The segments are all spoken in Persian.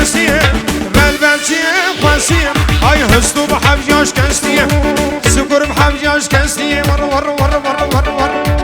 كسيه بلبلتيه قاسيه هاي هستو بحبجاش كسيه سكر بحبجاش كسيه ور ور ور ور ور ور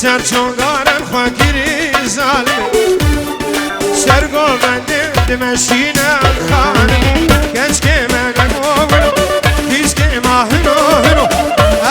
سرچوگانم خاکری ظالم سرگو بنده دمشینم خانم کچ که من گوگلو کیس که ماهنو هنو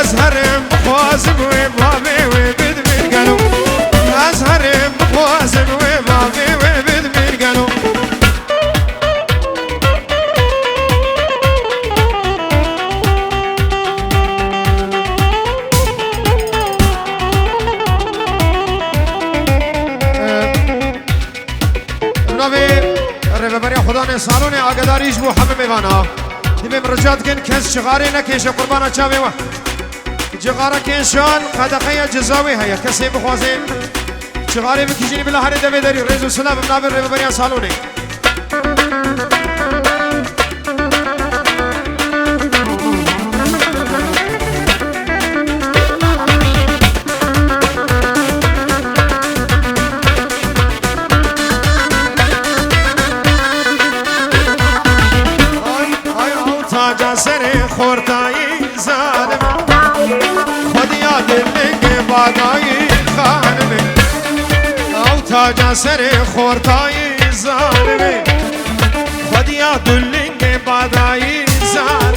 از هرم بخوازم و بابه و بد میرگلو از هرم بخوازم و بابه و بد میرگلو ربه برای خدا نه سالون آگداریش بو همه میوانا دبي مرجات كن كز شغاري نكيش قربانا شابي وا جغارة كيشان قدقية جزاوي هيا كسي بخوازين شغاري بكيجيني بالله هاري دبي داري ريزو سلام بنابر ريبا بريان سالوني خورتایی ظالم خودیا دلنگ بادایی خانم او تاجا سر خورتایی ظالم خودیا دلنگ بادایی ظالم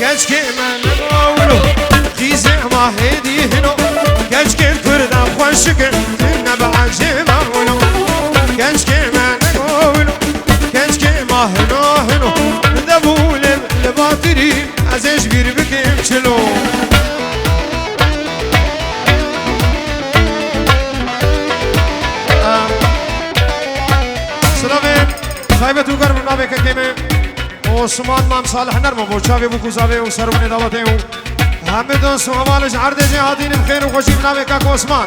کچ که من نمولو خیزه ماهدی هنو کچ که کردم خوشکن نبعجه مولو کچ که من نمولو کچ که ماهنو هنو دبولم لباتری ازش بیر بکیم چلو سلامه صاحبتو گر بنابه که کمه عثمان مام صالح نرمو بوچاوی بو کوزاوی و سرون دعوته و همه دوست و حوالش عرض جهادین بخیر و خوشی بنابه که عثمان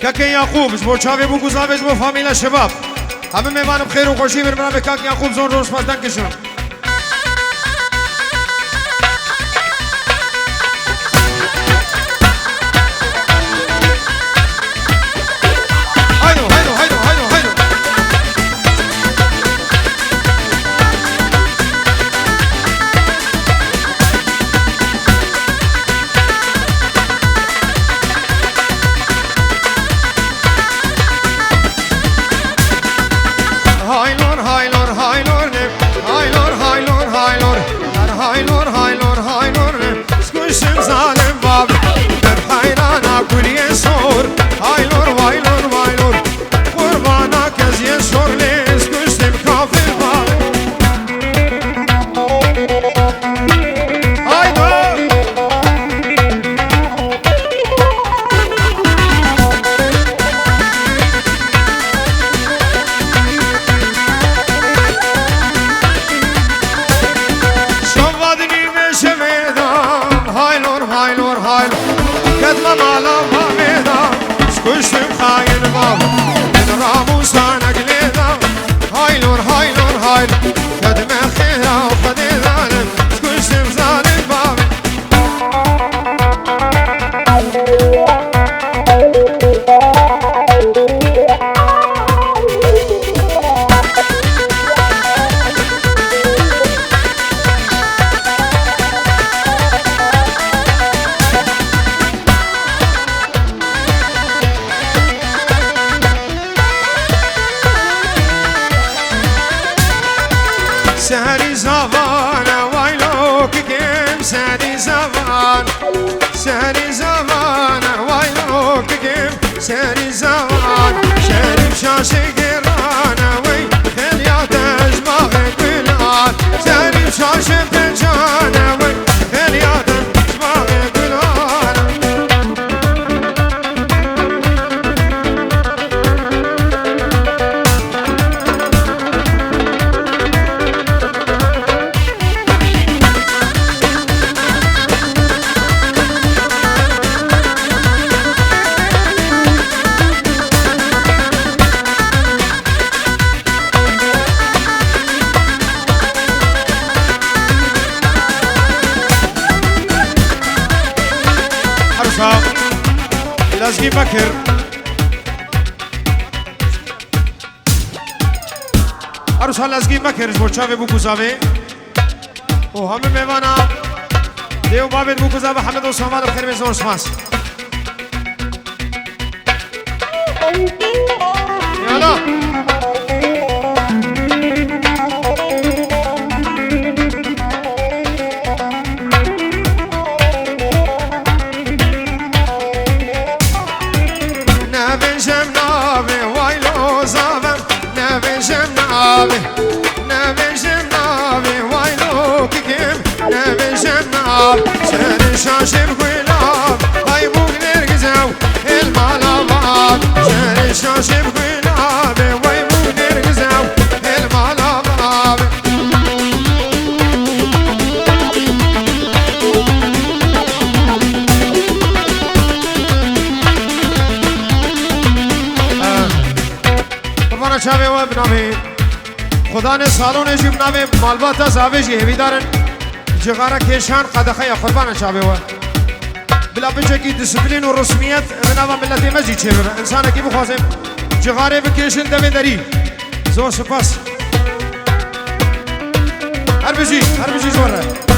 کاک یعقوب بو چاوی بو گزاوش بو فامیلا شباب همه میوانم خیر و خوشی برم به کاک یعقوب زون روز پاس دنکشون سهری زمان وایلو کیم سهری زمان سهری زمان وایلو کیم سهری زمان شریف شاشه گرانه وی خیلیات اجماع گلان شریف شاشه پنجانه وی خیلیات اجماع گلان لزگی بکر عروس ها لزگی بکرش برچاوه بو گزاوه و همه میوانا دیو بابت بو گزاوه حمد و سامان بخیر میزور سماس یالا سر شاشم گلاب های بوگ نرگزاو المالاباد سر شاشم گلاب های بوگ نرگزاو المالاباد قربان چاوه و بنامه خدا نه سالون جیب نامه مالبات زاوه جی همی دارن جغارة كيشان قدخة يا قربان شابه بلا بجاكي ديسبلين والرسميات منابا ملتي مزي تشيرنا انسانا كي بخوازم جغارة بكيشن دمي داري زور سپاس هربجي زورة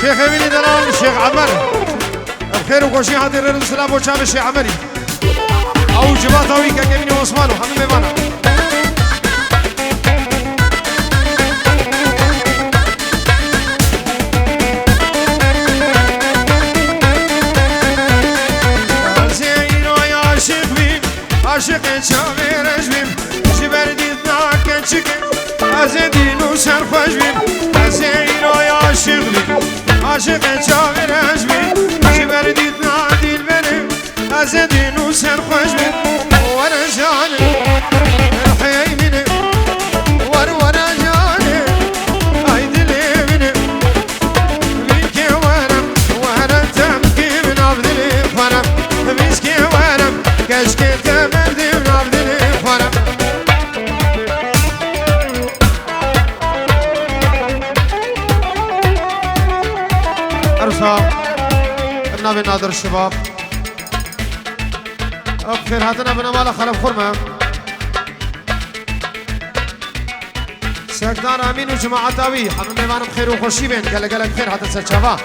شيخ اميني دلال الشيخ عمر بخير وخوشي حاضر السلام وشاب الشيخ عمري او جباتاوي كاميني وعثمان وحمد ميوانا عاشق چاوی رجبیم جبردید ناکن چکم از دینو سرخوش بیم از اینو عاشق بیم عاشق چاوی رجبیم جبردید نادیل بریم از دینو سرخوش بیم ورا جانم الحیای منم ورا جانم ای دلی منم بین که ورا تمکی من افدلی خورم بیز که ورم کشکه ابن نادر الشباب بخير هاتنا ابن مالا خلف خرمة سكدار امين وجماعة تاوي حمد ميمان بخير وخوشي بين قال بخير هاتن سرشافا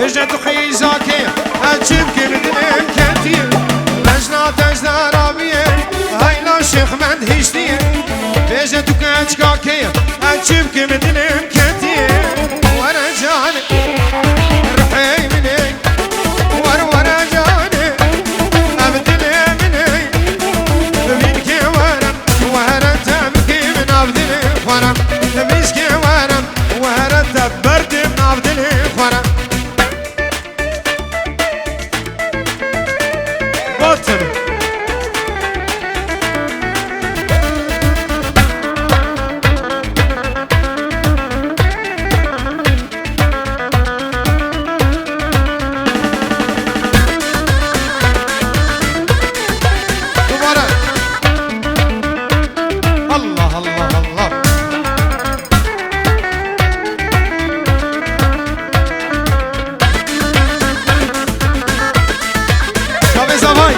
بجد خيزاكي أجيب كردن كتير بجنا تجدار أبيه هاي لا شيخ من هشتيه بجد كاكي أجيب كردن كتير ورا جاني رحي مني ورا جاني أبدلي مني بينك ورا تبكي من أبدلي ورا بيسكي ورا تبرد من أبدلي ورا ورتم الله الله الله شابي زواي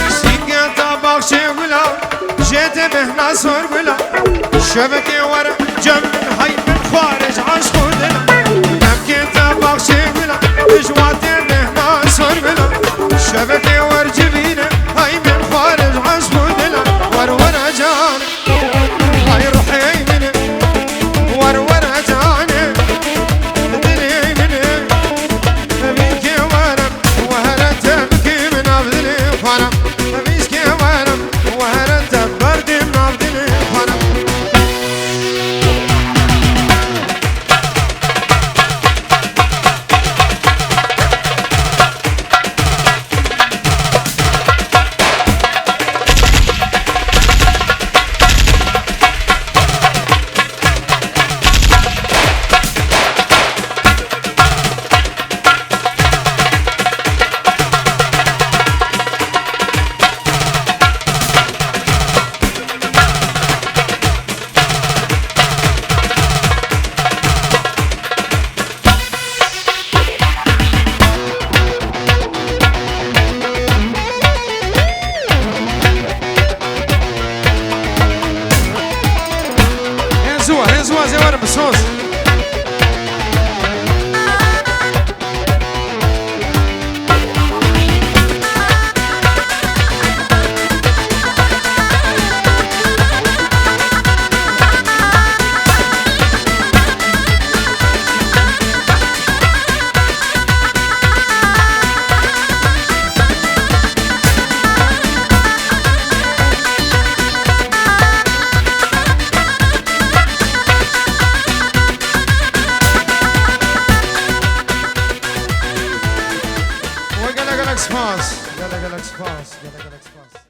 سيكتا باخشي ولا جيت مهنا صور ولا شبكي ورا جنب هاي من خارج عشق ودنا نبكيتا باخشي ولا جواتي مهنا صور ولا شبكي ور جبينه هاي من خارج عشق ودنا ور جان هاي روحي مني ور جاني دلي مني بيكي ورم وهرت بكي من أبدلي فرم بيكي ورم وهرت بردي من أبدلي فرم هنزوها زي ورا بالصوص